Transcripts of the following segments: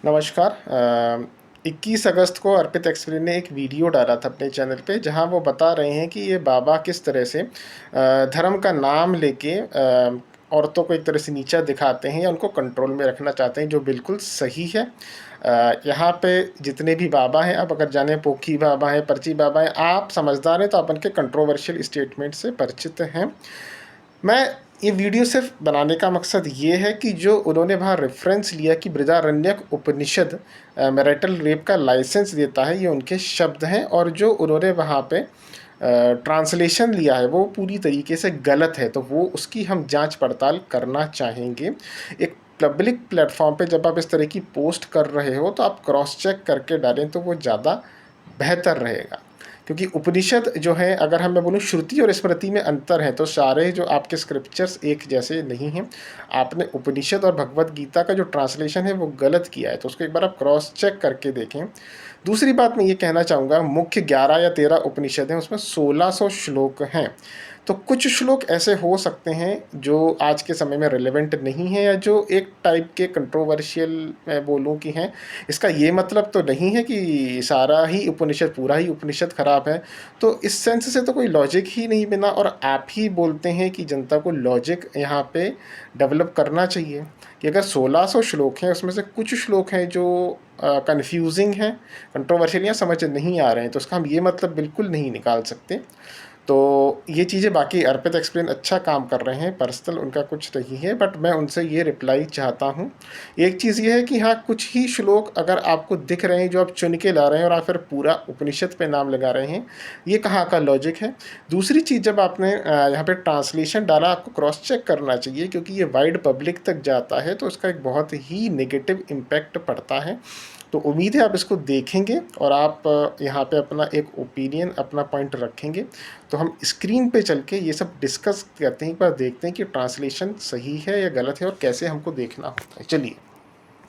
नमस्कार। 21 अगस्त को अर्पित एक्सप्लेन ने एक वीडियो डाला था अपने चैनल पे, जहां वो बता रहे हैं कि ये बाबा किस तरह से धर्म का नाम लेके औरतों को एक तरह से नीचा दिखाते हैं या उनको कंट्रोल में रखना चाहते हैं, जो बिल्कुल सही है। यहाँ पे जितने भी बाबा हैं, अब अगर जाने पोखी बाबा हैं, पर्ची बाबा हैं, आप समझदार हैं तो आप उनके कंट्रोवर्शियल स्टेटमेंट से परिचित हैं। मैं ये वीडियो सिर्फ बनाने का मकसद ये है कि जो उन्होंने वहाँ रेफरेंस लिया कि बृहदारण्यक उपनिषद मैरिटल रेप का लाइसेंस देता है, ये उनके शब्द हैं, और जो उन्होंने वहाँ पे ट्रांसलेशन लिया है वो पूरी तरीके से गलत है, तो वो उसकी हम जांच पड़ताल करना चाहेंगे। एक पब्लिक प्लेटफॉर्म पे जब आप इस तरह की पोस्ट कर रहे हो तो आप क्रॉस चेक करके डालें तो वो ज़्यादा बेहतर रहेगा। क्योंकि उपनिषद जो है, अगर हम मैं बोलूँ श्रुति और स्मृति में अंतर है, तो सारे जो आपके स्क्रिप्चर्स एक जैसे नहीं हैं। आपने उपनिषद और भगवत गीता का जो ट्रांसलेशन है वो गलत किया है, तो उसको एक बार आप क्रॉस चेक करके देखें। दूसरी बात मैं ये कहना चाहूँगा, मुख्य 11 या 13 उपनिषद हैं, उसमें 1600 श्लोक हैं। तो कुछ श्लोक ऐसे हो सकते हैं जो आज के समय में रिलेवेंट नहीं है, या जो एक टाइप के कंट्रोवर्शियल मैं बोलूँ कि हैं। इसका ये मतलब तो नहीं है कि सारा ही उपनिषद, पूरा ही उपनिषद खराब है। तो इस सेंस से तो कोई लॉजिक ही नहीं बना, और आप ही बोलते हैं कि जनता को लॉजिक यहाँ पे डेवलप करना चाहिए। कि अगर 1600 श्लोक हैं, उसमें से कुछ श्लोक हैं जो कंफ्यूजिंग हैं, कंट्रोवर्शियल या समझ नहीं आ रहे हैं, तो उसका हम ये मतलब बिल्कुल नहीं निकाल सकते। तो ये चीज़ें, बाकी अर्पित एक्सप्लेन अच्छा काम कर रहे हैं, पर्सनल उनका कुछ नहीं है, बट मैं उनसे ये रिप्लाई चाहता हूँ। एक चीज़ ये है कि हाँ, कुछ ही श्लोक अगर आपको दिख रहे हैं जो आप चुन के ला रहे हैं, और आप फिर पूरा उपनिषद पे नाम लगा रहे हैं, ये कहाँ का लॉजिक है। दूसरी चीज़, जब आपने यहाँ पे ट्रांसलेशन डाला, आपको क्रॉस चेक करना चाहिए, क्योंकि ये वाइड पब्लिक तक जाता है तो उसका एक बहुत ही नेगेटिव इम्पैक्ट पड़ता है। तो उम्मीद है आप इसको देखेंगे और आप यहाँ पे अपना एक ओपिनियन, अपना पॉइंट रखेंगे। तो हम स्क्रीन पे चल के ये सब डिस्कस करते हैं, एक बार देखते हैं कि ट्रांसलेशन सही है या गलत है, और कैसे हमको देखना होता है। चलिए।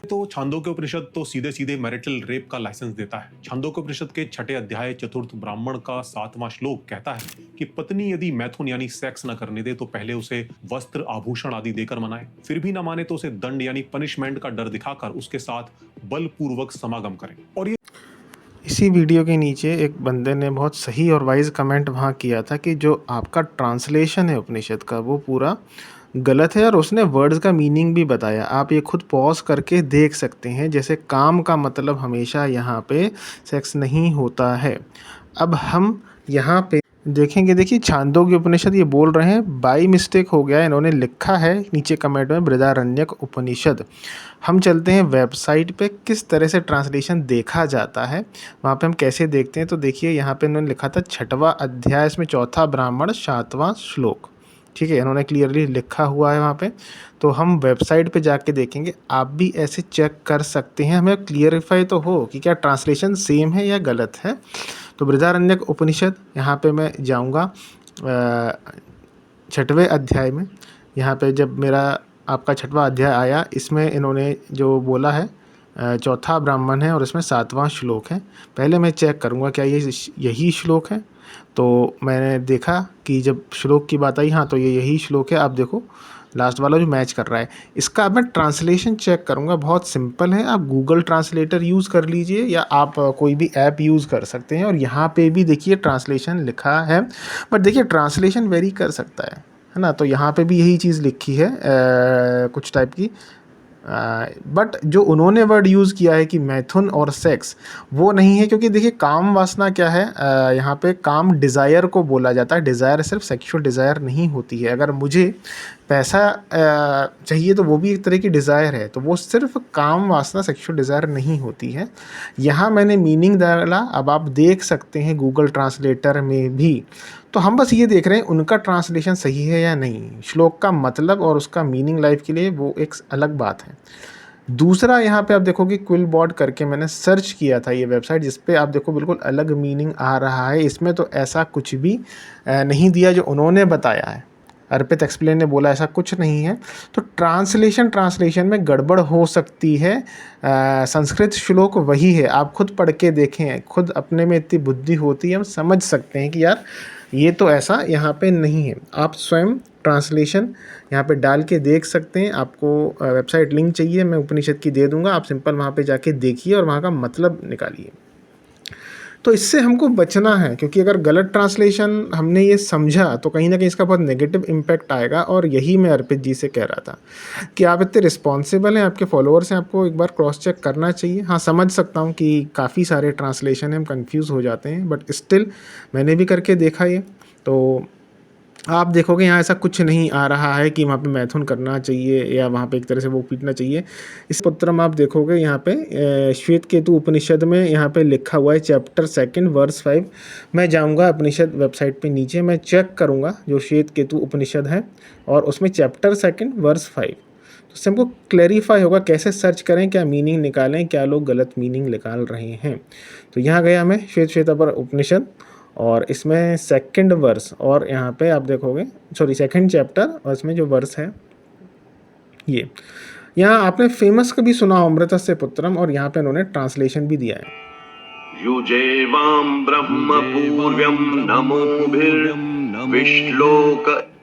तो छांदोग्य उपनिषद तो सीधे सीधे मैरिटल रेप का लाइसेंस देता है। छांदोग्य उपनिषद के 6 अध्याय चतुर्थ ब्राह्मण का 7वां श्लोक कहता है कि पत्नी यदि मैथुन यानी सेक्स न करने दे तो पहले उसे वस्त्र आभूषण आदि देकर मनाए, फिर भी न माने तो उसे दंड यानी पनिशमेंट का डर दिखाकर उसके साथ बलपूर्वक समागम करें। और ये इसी वीडियो के नीचे एक बंदे ने बहुत सही और वाइज कमेंट वहाँ किया था कि जो आपका ट्रांसलेशन है उपनिषद का, वो पूरा गलत है, और उसने वर्ड्स का मीनिंग भी बताया। आप ये खुद पॉज करके देख सकते हैं। जैसे काम का मतलब हमेशा यहाँ पे सेक्स नहीं होता है। अब हम यहाँ पे देखेंगे, देखिए छांदोग्य उपनिषद ये बोल रहे हैं, बाई मिस्टेक हो गया, इन्होंने लिखा है नीचे कमेंट में बृहदारण्यक उपनिषद। हम चलते हैं वेबसाइट पे, किस तरह से ट्रांसलेशन देखा जाता है वहाँ पे हम कैसे देखते हैं। तो देखिए यहाँ पे इन्होंने लिखा था 6वां अध्याय, इसमें 4था ब्राह्मण 7वां श्लोक। ठीक है, इन्होंने क्लियरली लिखा हुआ है वहाँ पे। तो हम वेबसाइट पे जाके देखेंगे, आप भी ऐसे चेक कर सकते हैं, हमें क्लियरिफाई तो हो कि क्या ट्रांसलेशन सेम है या गलत है। तो बृहदारण्यक उपनिषद, यहाँ पे मैं जाऊँगा 6वें अध्याय में। यहाँ पे जब मेरा आपका 6वां अध्याय आया, इसमें इन्होंने जो बोला है 4था ब्राह्मण है और इसमें 7वां श्लोक है। पहले मैं चेक करूँगा क्या ये यही श्लोक है। तो मैंने देखा कि जब श्लोक की बात आई, हाँ तो ये यही श्लोक है। आप देखो लास्ट वाला जो मैच कर रहा है। इसका अब मैं ट्रांसलेशन चेक करूँगा, बहुत सिंपल है। आप गूगल ट्रांसलेटर यूज़ कर लीजिए, या आप कोई भी ऐप यूज़ कर सकते हैं, और यहाँ पे भी देखिए ट्रांसलेशन लिखा है। बट देखिए ट्रांसलेशन वेरी कर सकता है ना। तो यहाँ पे भी यही चीज़ लिखी है कुछ टाइप की। बट जो उन्होंने वर्ड यूज़ किया है कि मैथुन और सेक्स, वो नहीं है। क्योंकि देखिए काम वासना क्या है, यहाँ पे काम डिज़ायर को बोला जाता है। डिज़ायर सिर्फ सेक्सुअल डिज़ायर नहीं होती है। अगर मुझे पैसा चाहिए तो वो भी एक तरह की डिज़ायर है, तो वो सिर्फ काम वासना सेक्सुअल डिज़ायर नहीं होती है। यहाँ मैंने मीनिंग डाला, अब आप देख सकते हैं गूगल ट्रांसलेटर में भी। तो हम बस ये देख रहे हैं उनका ट्रांसलेशन सही है या नहीं। श्लोक का मतलब और उसका मीनिंग लाइफ के लिए वो एक अलग बात है। दूसरा, यहाँ पे आप देखोगे क्विलबॉट करके मैंने सर्च किया था ये वेबसाइट, जिस पे आप देखो बिल्कुल अलग मीनिंग आ रहा है। इसमें तो ऐसा कुछ भी नहीं दिया जो उन्होंने बताया है। अर्पित एक्सप्लेन ने बोला ऐसा कुछ नहीं है। तो ट्रांसलेशन में गड़बड़ हो सकती है। संस्कृत श्लोक वही है, आप खुद पढ़ के देखें, खुद अपने में इतनी बुद्धि होती है, हम समझ सकते हैं कि यार ये तो ऐसा यहाँ पे नहीं है। आप स्वयं ट्रांसलेशन यहाँ पे डाल के देख सकते हैं। आपको वेबसाइट लिंक चाहिए, मैं उपनिषद की दे दूँगा, आप सिंपल वहाँ पे जाके देखिए और वहाँ का मतलब निकालिए। तो इससे हमको बचना है, क्योंकि अगर गलत ट्रांसलेशन हमने ये समझा तो कहीं न कहीं इसका बहुत नेगेटिव इम्पैक्ट आएगा। और यही मैं अर्पित जी से कह रहा था कि आप इतने रिस्पॉन्सिबल हैं, आपके फॉलोअर्स हैं, आपको एक बार क्रॉस चेक करना चाहिए। हाँ, समझ सकता हूँ कि काफ़ी सारे ट्रांसलेशन हैं, हम कन्फ्यूज़ हो जाते हैं, बट स्टिल मैंने भी करके देखा ये। तो आप देखोगे यहाँ ऐसा कुछ नहीं आ रहा है कि वहाँ पे मैथुन करना चाहिए या वहाँ पे एक तरह से वो पीटना चाहिए। इस पुत्रम आप देखोगे यहाँ पे श्वेत केतु उपनिषद में यहाँ पे लिखा हुआ है चैप्टर 2 वर्स 5। मैं जाऊँगा उपनिषद वेबसाइट पे नीचे, मैं चेक करूँगा जो श्वेत केतु उपनिषद है और उसमें चैप्टर 2 वर्स 5। तो उससे हमको क्लैरिफाई होगा कैसे सर्च करें, क्या मीनिंग निकालें, क्या लोग गलत मीनिंग निकाल रहे हैं। तो यहाँ गया मैं श्वेतापर उपनिषद और इसमें 2nd वर्स, और यहाँ पे आप देखोगे 2nd चैप्टर और इसमें जो वर्स है ये, यहाँ आपने फेमस कभी सुना हो अमृतस्य पुत्रम, और यहाँ पे उन्होंने ट्रांसलेशन भी दिया है। युजेवां ब्रह्म पूर्व्यं नमोभिर्विश्लोक।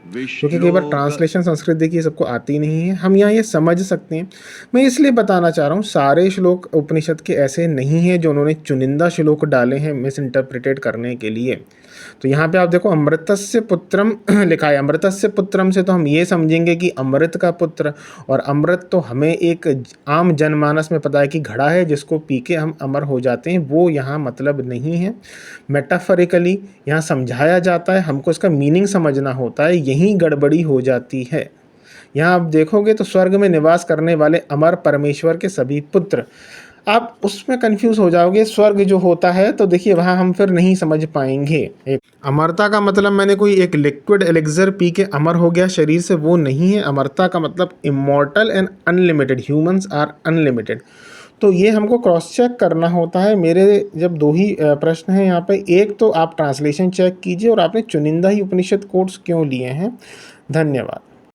क्योंकि कई बार ट्रांसलेशन संस्कृत देखिए सबको आती नहीं है, हम यहाँ ये समझ सकते हैं। मैं इसलिए बताना चाह रहा हूँ, सारे श्लोक उपनिषद के ऐसे नहीं हैं जो उन्होंने चुनिंदा श्लोक डाले हैं मिस इंटरप्रिटेट करने के लिए। तो यहाँ पे आप देखो अमृतस्य पुत्रम लिखा है। अमृतस्य पुत्रम से तो हम ये समझेंगे कि अमृत का पुत्र, और अमृत तो हमें एक आम जनमानस में पता है कि घड़ा है जिसको पी के हम अमर हो जाते हैं, वो यहाँ मतलब नहीं है। मेटाफरिकली यहाँ समझाया जाता है, हमको इसका मीनिंग समझना होता है, यहीं गड़बड़ी हो जाती है। यहाँ आप देखोगे तो स्वर्ग में निवास करने वाले अमर परमेश्वर के सभी पुत्र, आप उसमें कंफ्यूज हो जाओगे। स्वर्ग जो होता है तो देखिए वहाँ हम फिर नहीं समझ पाएंगे। एक अमरता का मतलब मैंने कोई एक लिक्विड एलिक्सर पी के अमर हो गया शरीर से, वो नहीं है। अमरता का मतलब immortal and unlimited, humans are unlimited. तो ये हमको क्रॉस चेक करना होता है। मेरे जब 2 ही प्रश्न हैं यहाँ पे, एक तो आप ट्रांसलेशन चेक कीजिए और आपने चुनिंदा ही उपनिषद कोट्स क्यों लिए हैं। धन्यवाद।